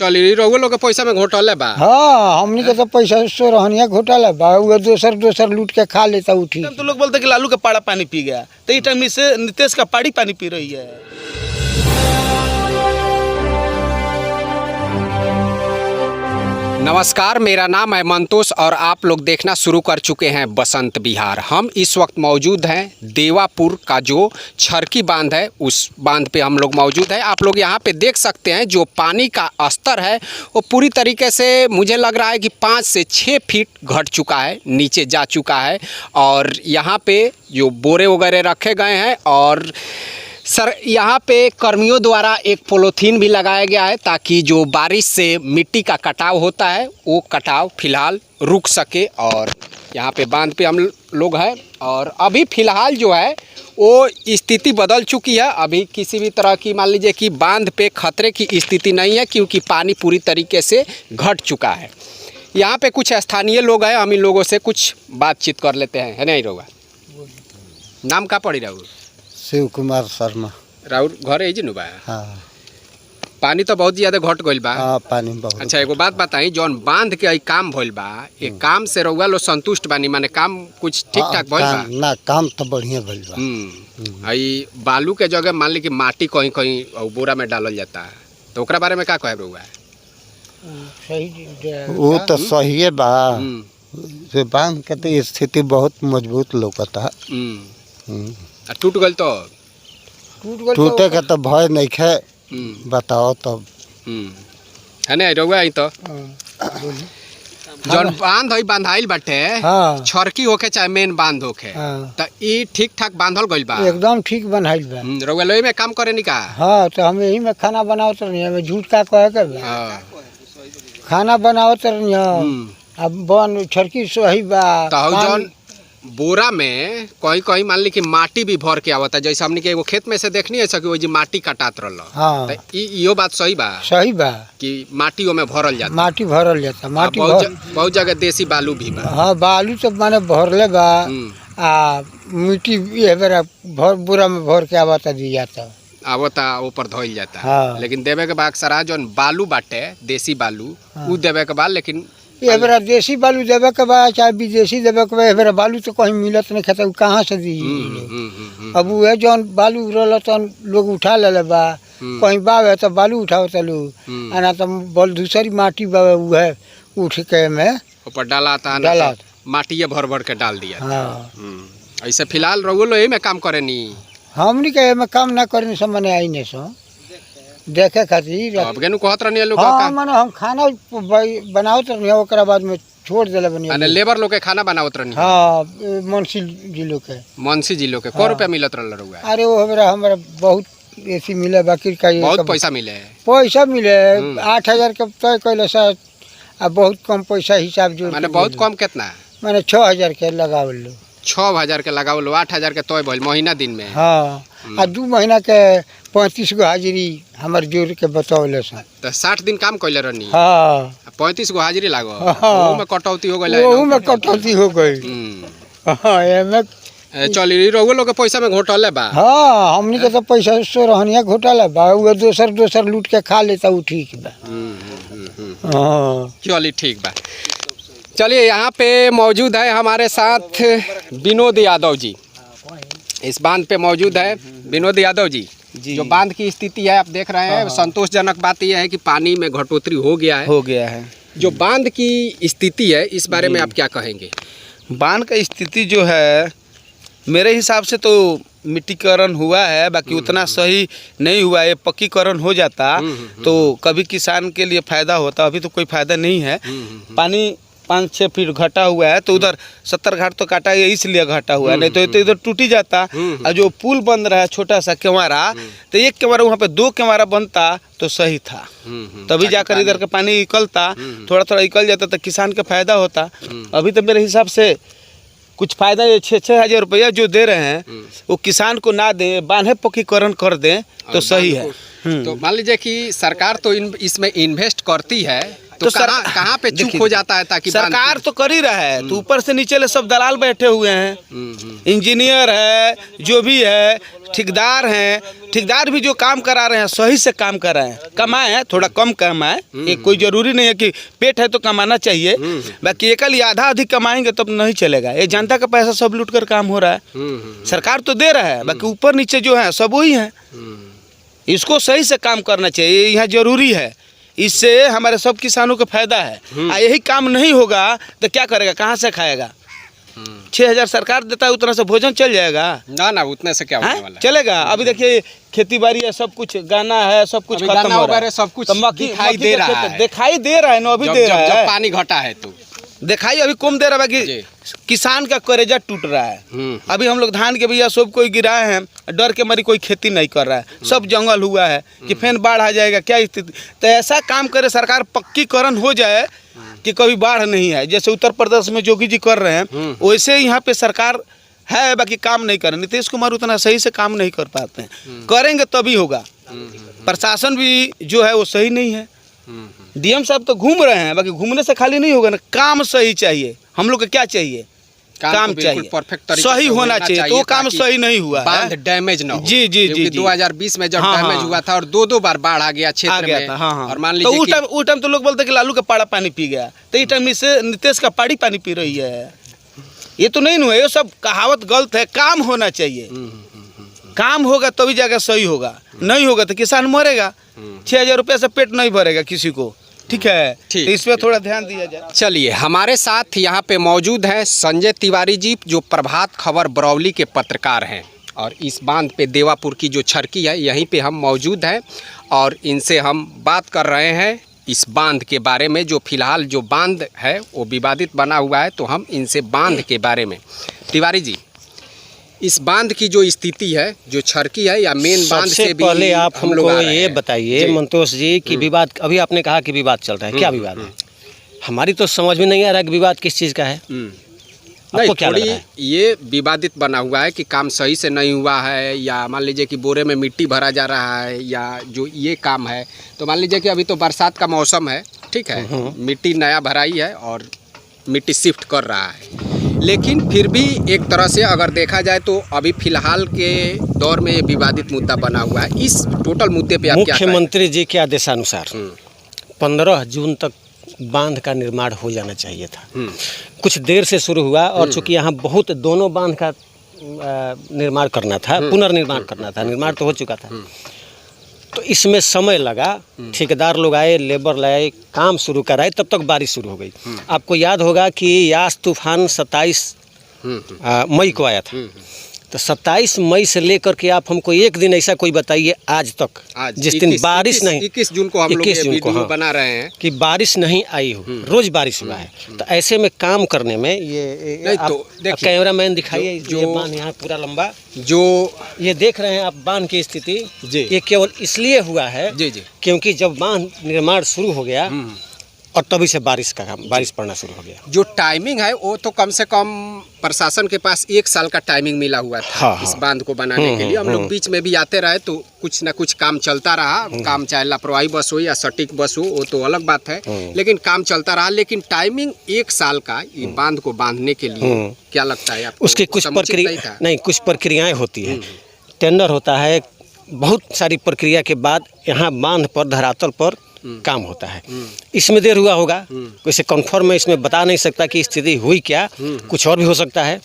चली रउआ लोग के पैसा में घोटाला बा। हाँ, हमनी के तो पैसा सो रहनिया घोटाला बा। वो दोसर लूट के खा लेता उठी। तो लोग बोलते कि लालू का पाड़ा पानी पी गया, तो इस टाइम से नीतीश का पाड़ी पानी पी रही है। नमस्कार, मेरा नाम है मंतोष और आप लोग देखना शुरू कर चुके हैं बसंत विहार। हम इस वक्त मौजूद हैं देवापुर का जो छरकी बांध है, उस बांध पे हम लोग मौजूद हैं। आप लोग यहाँ पे देख सकते हैं जो पानी का स्तर है वो पूरी तरीके से मुझे लग रहा है कि 5 से 6 फीट घट चुका है, नीचे जा चुका है। और यहाँ पे जो बोरे वगैरह रखे गए हैं और सर यहाँ पे कर्मियों द्वारा एक पॉलीथीन भी लगाया गया है ताकि जो बारिश से मिट्टी का कटाव होता है वो कटाव फिलहाल रुक सके। और यहाँ पे बांध पे हम लोग हैं और अभी फ़िलहाल जो है वो स्थिति बदल चुकी है। अभी किसी भी तरह की मान लीजिए कि बांध पे खतरे की स्थिति नहीं है क्योंकि पानी पूरी तरीके से घट चुका है। यहाँ पे कुछ स्थानीय लोग हैं, हम इन लोगों से कुछ बातचीत कर लेते हैं। है नहीं रहुआ? नाम का पड़ी राहुल? शिव कुमार शर्मा। राउर घर है जी नुबा? हाँ। पानी तो बहुत ज्यादा घट गइल बा। हाँ, पानी बहुत। अच्छा, एगो बात बताई, जौन बांध के काम भइल बा, ये काम से रउआ लोग संतुष्ट बानी? माने काम कुछ ठीक ठाक भइल बा? ना, काम तो बढ़िया भइल बा। आई बालू के जगह मान ली कि माटी कहीं कहीं बोरा में डालल जाता है, तो ओकरा बारे में का कहे रउआ? वो तो सही है बा। बांध के तो स्थिति बहुत मजबूत लौकता। टूट गल तो टूटे का तो भय नहीं है। बताओ तब। है ना रउआ? आई तो जौन बांध है बांधाइल बाटे, हाँ। छरकी होके चाहे मेन बांध होके, हाँ। तो ई ठीक ठाक बांधल गइल बा? एकदम ठीक बनाइल बा। रउआ लोई में काम करे नी का? हाँ, तो हम यही में खाना बनावत रहनी, हमें झूठ का कहे के बा। खाना बनावत रहनी। अब बन छरकी सही बा। तो जौन बोरा में कहीं कहीं मान ली कि माटी भी भर के आवता, जैसे हमने के एगो खेत में से देखनी है कि वो जी माटी कटात रहल। हाँ। तो इहो बात सही बा? सही बा कि माटी ओमे भरल जाता। माटी भरल जाता। माटी बहुत जगह देसी बालू भी बा। हाँ, बालू तो माने भरले बा। आ मिट्टी ये बेरा बोरा में भर के आवता दी जाता, आवता ऊपर धोइल जाता। हाँ। लेकिन देवे के बाद सरा जौन बालू बाटे देसी बालू, उ देवे के बाद, लेकिन ये बेरा देसी बालू देवे के बा चाहे विदेशी देवे के बा, ये बेरा बालू तो कहीं मिलत नहीं खाता, कहाँ से दी। अब वो जौन बालू रहल तो लोग उठा ले बा, कहीं बावे तो बालू उठावत लोग, आना तो बल दूसरी माटी बावे वो है उठ के में ऊपर डाला था, माटी भर भर के डाल दिया। हाँ। ऐसे फिलहाल रउआ लोग में काम करे नी? हमनी के में काम ना करने से मने आई ने सो देखे खातिर। अब केनु कहत रहनी लोग हाँ, का? माने हम खाना बनावत रहनी, ओकरा बाद में छोड़ देले बनी। माने लेबर लोग के खाना बनावत रहनी? हाँ, मुंशी जिलो के। मुंशी जिलो के को रुपया मिलत रहल रउआ? अरे वो हमरा बहुत ऐसी मिले, बाकी का बहुत पैसा मिले? पैसा मिले 8,000 के तय कैले से। अब बहुत कम पैसा हिसाब जो माने बहुत कम कितना? माने 6,000 के लगावल लो। 6,000 के लगावल लो, 8,000 के तय भइल महीना दिन में? हाँ। आ 2 महीना के 35 गो हाजिरी हमार जोड़ के बतौले से। तो 60 दिन काम कैले रहनी? हाँ। 35 गो हाजिरी लागो? हाँ। ओहू में कटौती हो गइल? ओहू में कटौती हो गई। हाँ, एमे चली रउआ लोग के पैसा में घोटाला बा। हाँ, हमनी के तो पैसा सो रहनिया घोटाला बा। वो दोसर लूट के खा लेता, वो ठीक बा। हाँ, चलिए ठीक बा। चलिए यहाँ पे मौजूद है हमारे साथ विनोद यादव जी, इस बांध पे मौजूद है। विनोद यादव जी, जो बांध की स्थिति है आप देख रहे हैं, संतोषजनक बात यह है कि पानी में घटोतरी हो गया है। जो बांध की स्थिति है इस बारे में आप क्या कहेंगे? बांध का स्थिति जो है मेरे हिसाब से तो मिट्टीकरण हुआ है, बाकी उतना सही नहीं हुआ है। पक्कीकरण हो जाता तो कभी किसान के लिए फायदा होता, अभी तो कोई फायदा नहीं है। पानी 5-6 फीट घटा हुआ है, तो उधर 70 घाट तो काटा है इसलिए घटा हुआ है, नहीं तो इधर टूटी जाता। और जो पुल बन रहा है छोटा सा केवारा, तो एक केवारा वहाँ पे 2 केवारा बनता तो सही था, तभी जाकर इधर का पानी निकलता। थोड़ा थोड़ा निकल जाता तो किसान का फायदा होता। अभी तो मेरे हिसाब से कुछ फायदा ये 6-6 हज़ार रुपया जो दे रहे हैं वो किसान को ना दें, बांधे पक्कीकरण कर दें तो सही है। तो मान लीजिए कि सरकार तो इसमें इन्वेस्ट करती है, तो कहाँ पे चूक हो जाता है? ताकि सरकार तो कर ही रहा है, तो ऊपर से नीचे ले सब दलाल बैठे हुए हैं, इंजीनियर है, जो भी है, ठेकेदार हैं, ठेकेदार भी जो काम करा रहे हैं सही से काम कर रहे हैं, कमाएं थोड़ा कम कमाएं, ये कोई ज़रूरी नहीं है कि पेट है तो कमाना चाहिए, बाकी एकल आधा अधिक कमाएंगे तब नहीं चलेगा। ये जनता का पैसा सब लूट कर काम हो रहा है, सरकार तो दे रहा है, बाकी ऊपर नीचे जो है सब वही है। इसको सही से काम करना चाहिए, यह जरूरी है, इससे हमारे सब किसानों को फायदा है। यही काम नहीं होगा तो क्या करेगा, कहाँ से खाएगा? 6,000 सरकार देता है, उतना से भोजन चल जाएगा? ना उतने से क्या होने वाला है? चलेगा। अभी देखिए खेती बाड़ी है, सब कुछ गाना है, सब कुछ खत्म हो रहा है, सब कुछ तो मक्की दिखाई दे रहा है, दिखाई दे रहा है ना, अभी दे रहा है। जब पानी घटा है तो दिखाई अभी कम दे रहा है, बाकी किसान का करेजा टूट रहा है। अभी हम लोग धान के बिया सब कोई गिराए हैं, डर के मारी कोई खेती नहीं कर रहा है, सब जंगल हुआ है कि फिर बाढ़ आ जाएगा, क्या स्थिति। तो ऐसा काम करे सरकार, पक्कीकरण हो जाए कि कभी बाढ़ नहीं है, जैसे उत्तर प्रदेश में योगी जी कर रहे हैं, वैसे यहाँ पे सरकार है, बाकी काम नहीं कर रहे। नीतीश कुमार उतना सही से काम नहीं कर पाते हैं, करेंगे तभी होगा। प्रशासन भी जो है वो सही नहीं है, डीएम साहब तो घूम रहे हैं, बाकी घूमने से खाली नहीं होगा ना, काम सही चाहिए। हम लोग को क्या चाहिए? काम चाहिए, परफेक्ट तरीके सही से होना चाहिए, तो काम सही नहीं हुआ, बांध डैमेज ना हो। जी जी जी, 2020 में जब डैमेज हुआ था और दो बार बाढ़ आ गया क्षेत्र में, और मान लीजिए उस टाइम तो लोग बोलते कि लालू का पाड़ा पानी पी गया, तो इस टाइम से नीतीश का पाड़ी पानी पी रही है। ये तो नहीं हुआ, ये सब कहावत गलत है। काम होना चाहिए, काम होगा तभी जाकर सही होगा, नहीं होगा तो किसान मरेगा। 6,000 रुपये से पेट नहीं भरेगा किसी को, ठीक है? तो इस पर थोड़ा ध्यान दिया जाए। चलिए, हमारे साथ यहाँ पे मौजूद हैं संजय तिवारी जी, जो प्रभात खबर बरौली के पत्रकार हैं, और इस बांध पे देवापुर की जो छरकी है यहीं पे हम मौजूद हैं, और इनसे हम बात कर रहे हैं इस बांध के बारे में। जो फिलहाल जो बांध है वो विवादित बना हुआ है, तो हम इनसे बांध के बारे में। तिवारी जी, इस बांध की जो स्थिति है, जो छरकी है या मेन बांध से भी पहले आप हमको ये बताइए मंतोष जी कि विवाद, अभी आपने कहा कि विवाद चल रहा है, क्या विवाद है? हमारी तो समझ में नहीं आ रहा कि विवाद किस चीज़ का है। नहीं, क्या थोड़ी ये विवादित बना हुआ है कि काम सही से नहीं हुआ है, या मान लीजिए कि बोरे में मिट्टी भरा जा रहा है, या जो ये काम है, तो मान लीजिए कि अभी तो बरसात का मौसम है, ठीक है, मिट्टी नया भराई है और मिट्टी शिफ्ट कर रहा है, लेकिन फिर भी एक तरह से अगर देखा जाए तो अभी फिलहाल के दौर में ये विवादित मुद्दा बना हुआ है। इस टोटल मुद्दे पे आप क्या कहें? मुख्यमंत्री जी के आदेशानुसार 15 जून तक बांध का निर्माण हो जाना चाहिए था। कुछ देर से शुरू हुआ, और चूंकि यहाँ बहुत दोनों बांध का निर्माण करना था, पुनर्निर्माण करना था, निर्माण तो हो चुका था, तो इसमें समय लगा। ठेकेदार लोग आए, लेबर लाए, काम शुरू कराए, तब तक बारिश शुरू हो गई। आपको याद होगा कि यास तूफान 27 मई को आया था, तो 27 मई से लेकर के आप हमको एक दिन ऐसा कोई बताइए आज तक, जिस दिन बारिश नहीं, 21 जून को हम लोग ये वीडियो बना रहे हैं कि बारिश नहीं आई हो, रोज बारिश हुआ है। तो ऐसे में काम करने में ये तो कैमरा मैन दिखाइए, जो बांध यहाँ पूरा लंबा, जो ये देख रहे हैं आप बांध की स्थिति, ये केवल इसलिए हुआ है क्योंकि जब बांध निर्माण शुरू हो गया और तभी से बारिश पड़ना शुरू हो गया। जो टाइमिंग है वो तो कम से कम प्रशासन के पास 1 साल का टाइमिंग मिला हुआ था इस बांध को बनाने के लिए। हम लोग बीच में भी आते रहे तो कुछ ना कुछ काम चलता रहा, काम चाहे लापरवाही बस हो या सटीक बस हो, वो तो अलग बात है, लेकिन काम चलता रहा। लेकिन टाइमिंग 1 साल का ये बांध को बांधने के लिए क्या लगता है आपको? उसकी कुछ प्रक्रिया नहीं, कुछ प्रक्रियाएं होती है, टेंडर होता है, बहुत सारी प्रक्रिया के बाद यहाँ बांध पर धरातल पर काम होता है। इसमें देर हुआ होगा, वैसे कन्फर्म मैं इसमें बता नहीं सकता कि स्थिति हुई क्या, कुछ और भी हो सकता है,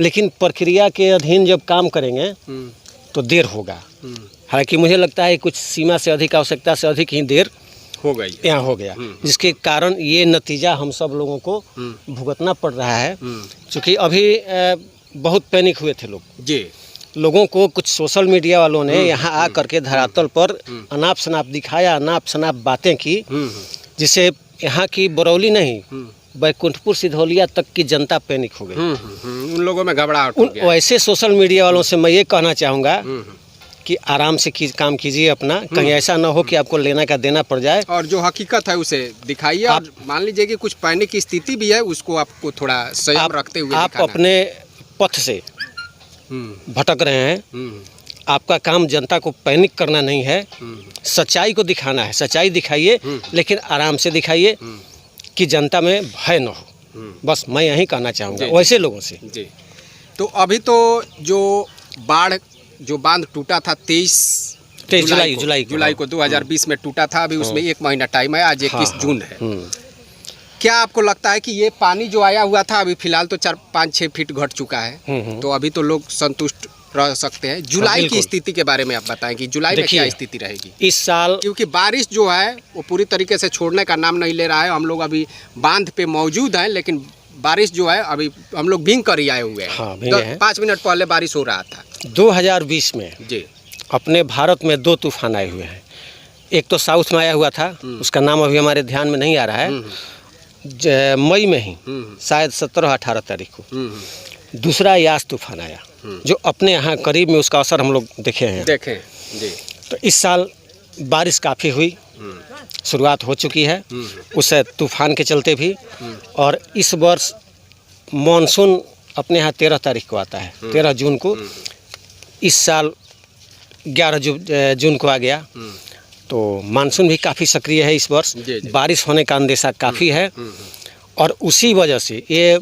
लेकिन प्रक्रिया के अधीन जब काम करेंगे तो देर होगा। हालांकि मुझे लगता है कुछ सीमा से अधिक, आवश्यकता से अधिक ही देर हो गई, यहाँ हो गया, जिसके कारण ये नतीजा हम सब लोगों को भुगतना पड़ रहा है। क्योंकि अभी बहुत पैनिक हुए थे लोग जी, लोगों को कुछ सोशल मीडिया वालों ने यहाँ आ करके धरातल पर अनाप शनाप दिखाया, अनाप शनाप बातें की, जिससे यहाँ की बरौली नहीं बैकुंठपुर सिधौलिया तक की जनता पैनिक हो गई। उन लोगों में घबराहट हो गया। वैसे सोशल मीडिया वालों से मैं ये कहना चाहूँगा कि आराम से काम कीजिए अपना, कहीं ऐसा ना हो कि आपको लेना का देना पड़ जाए, और जो हकीकत है उसे दिखाइए। और मान लीजिए कि कुछ पैनिक की स्थिति भी है, उसको आपको थोड़ा संयम रखते हुए आप अपने पथ से भटक रहे हैं। आपका काम जनता को पैनिक करना नहीं है, सच्चाई को दिखाना है। सच्चाई दिखाइए, लेकिन आराम से दिखाइए कि जनता में भय न हो। बस मैं यही कहना चाहूँगा वैसे लोगों से जी। तो अभी तो जो बाढ़ जो बांध टूटा था 23 जुलाई को 2020 में टूटा था। अभी उसमें 1 महीना टाइम है, आज 21 जून है। क्या आपको लगता है कि ये पानी जो आया हुआ था अभी फिलहाल तो 4-5-6 फीट घट चुका है, तो अभी तो लोग संतुष्ट रह सकते हैं? जुलाई की स्थिति के बारे में आप बताएं कि जुलाई में क्या स्थिति रहेगी इस साल? क्योंकि बारिश जो है वो पूरी तरीके से छोड़ने का नाम नहीं ले रहा है। हम लोग अभी बांध पे मौजूद हैं, लेकिन बारिश जो है अभी हम लोग भींग कर ही आए हुए हैं। हाँ, 5 मिनट पहले बारिश हो रहा था। 2020 में जी अपने भारत में 2 तूफान आए हुए हैं। एक तो साउथ में आया हुआ था, उसका नाम अभी हमारे ध्यान में नहीं आ रहा है, मई में ही शायद 17-18 तारीख को। दूसरा यास तूफान आया जो अपने यहाँ करीब में उसका असर हम लोग देखे जी। तो इस साल बारिश काफ़ी हुई, शुरुआत हो चुकी है उस तूफान के चलते भी। और इस वर्ष मानसून अपने यहाँ 13 तारीख को आता है, 13 जून को। इस साल 11 जून को आ गया, तो मानसून भी काफ़ी सक्रिय है इस वर्ष। बारिश होने का अंदेशा काफ़ी है, और उसी वजह से ये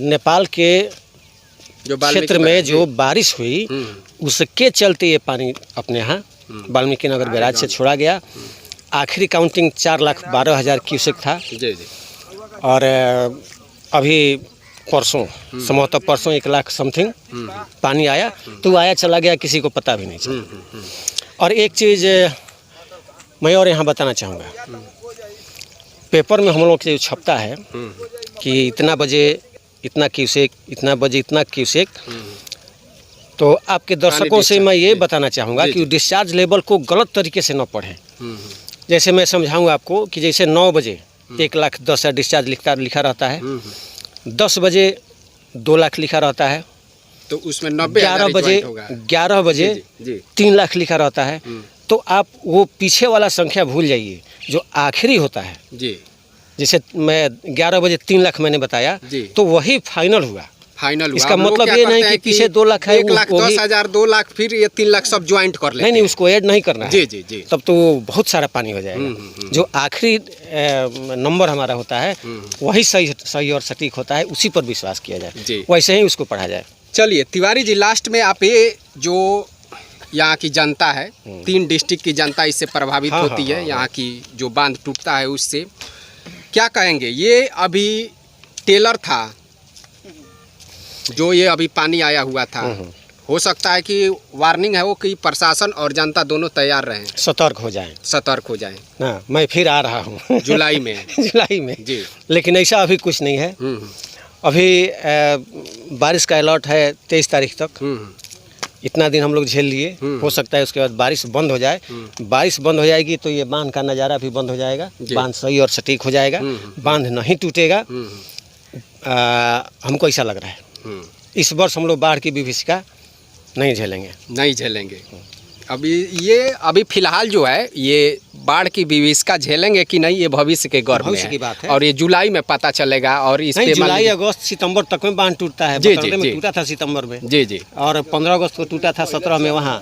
नेपाल के जो क्षेत्र में जो बारिश हुई उसके चलते ये पानी अपने यहाँ वाल्मीकि नगर बैराज से छोड़ा गया। आखिरी काउंटिंग 4,12,000 क्यूसेक था। और अभी परसों संभवतः परसों 1 लाख समथिंग पानी आया, तो आया चला गया, किसी को पता भी नहीं चला। और एक चीज़ मैं और यहाँ बताना चाहूँगा, पेपर में हम लोग से छपता है कि इतना बजे इतना क्यूसेक, इतना बजे इतना क्यूसेक। तो आपके दर्शकों से मैं ये बताना चाहूँगा कि डिस्चार्ज लेवल को गलत तरीके से न पढ़ें। जैसे मैं समझाऊँगा आपको कि जैसे 9 बजे 1,10,000 डिस्चार्ज लिखा रहता है, 10 बजे 2 लाख लिखा रहता है, तो उसमें 11 बजे 3 लाख लिखा रहता है। तो आप वो पीछे वाला संख्या भूल जाइए, जो आखिरी होता है जी। जैसे मैं 11 बजे 3 लाख मैंने बताया, तो वही फाइनल हुआ। इसका मतलब ये नहीं कि पीछे 2 लाख है, 1,10,000 2 लाख फिर ये 3 लाख सब ज्वाइंट कर लेते हैं। नहीं, उसको ऐड नहीं करना है। जी। तब तो बहुत सारा पानी हो जाएगा। जो आखिरी नंबर हमारा होता है वही सही और सटीक होता है, उसी पर विश्वास किया जाए, वैसे ही उसको पढ़ा जाए। चलिए तिवारी जी, लास्ट में आप ये जो यहाँ की जनता है, 3 डिस्ट्रिक्ट की जनता इससे प्रभावित होती है, यहाँ की जो बांध टूटता है उससे, क्या कहेंगे? ये अभी टेलर था जो ये अभी पानी आया हुआ था, हो सकता है कि वार्निंग है वो कि प्रशासन और जनता दोनों तैयार रहें, सतर्क हो जाएं। हाँ, मैं फिर आ रहा हूँ जुलाई में जी। लेकिन ऐसा अभी कुछ नहीं है। अभी बारिश का अलर्ट है 23 तारीख तक। इतना दिन हम लोग झेल लिए, हो सकता है उसके बाद बारिश बंद हो जाए। बारिश बंद हो जाएगी तो ये बांध का नज़ारा भी बंद हो जाएगा, बांध सही और सटीक हो जाएगा, बांध नहीं टूटेगा। हमको ऐसा लग रहा है इस वर्ष हम लोग बाढ़ की विभीषिका नहीं झेलेंगे। अभी फिलहाल जो है ये बाढ़ की विभीषिका झेलेंगे कि नहीं, ये भविष्य के गौर में बात है। और ये जुलाई में पता चलेगा। और इस पे जुलाई, अगस्त, सितंबर तक में बांध टूटता है। में टूटा था सितंबर में जी। और 15 अगस्त को टूटा था, 17 में वहाँ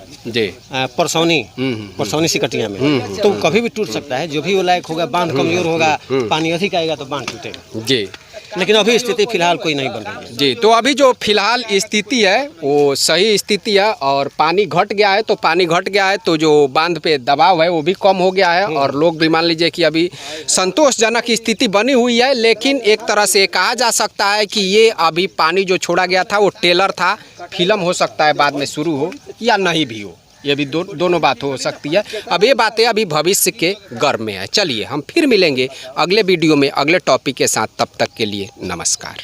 परसौनी सिकटिया में। तो कभी भी टूट सकता है, जो भी वो लायक होगा। बांध कमजोर होगा, पानी अधिक आएगा तो बांध टूटेगा जी। लेकिन अभी स्थिति फिलहाल कोई नहीं बन रही है जी। तो अभी जो फिलहाल स्थिति है वो सही स्थिति है, और पानी घट गया है तो जो बांध पे दबाव है वो भी कम हो गया है। और लोग भी मान लीजिए कि अभी संतोषजनक स्थिति बनी हुई है। लेकिन एक तरह से कहा जा सकता है कि ये अभी पानी जो छोड़ा गया था वो टेलर था, फिल्म हो सकता है बाद में शुरू हो या नहीं भी हो, ये भी दोनों बात हो सकती है। अब ये बातें अभी भविष्य के गर्भ में है। चलिए हम फिर मिलेंगे अगले वीडियो में अगले टॉपिक के साथ, तब तक के लिए नमस्कार।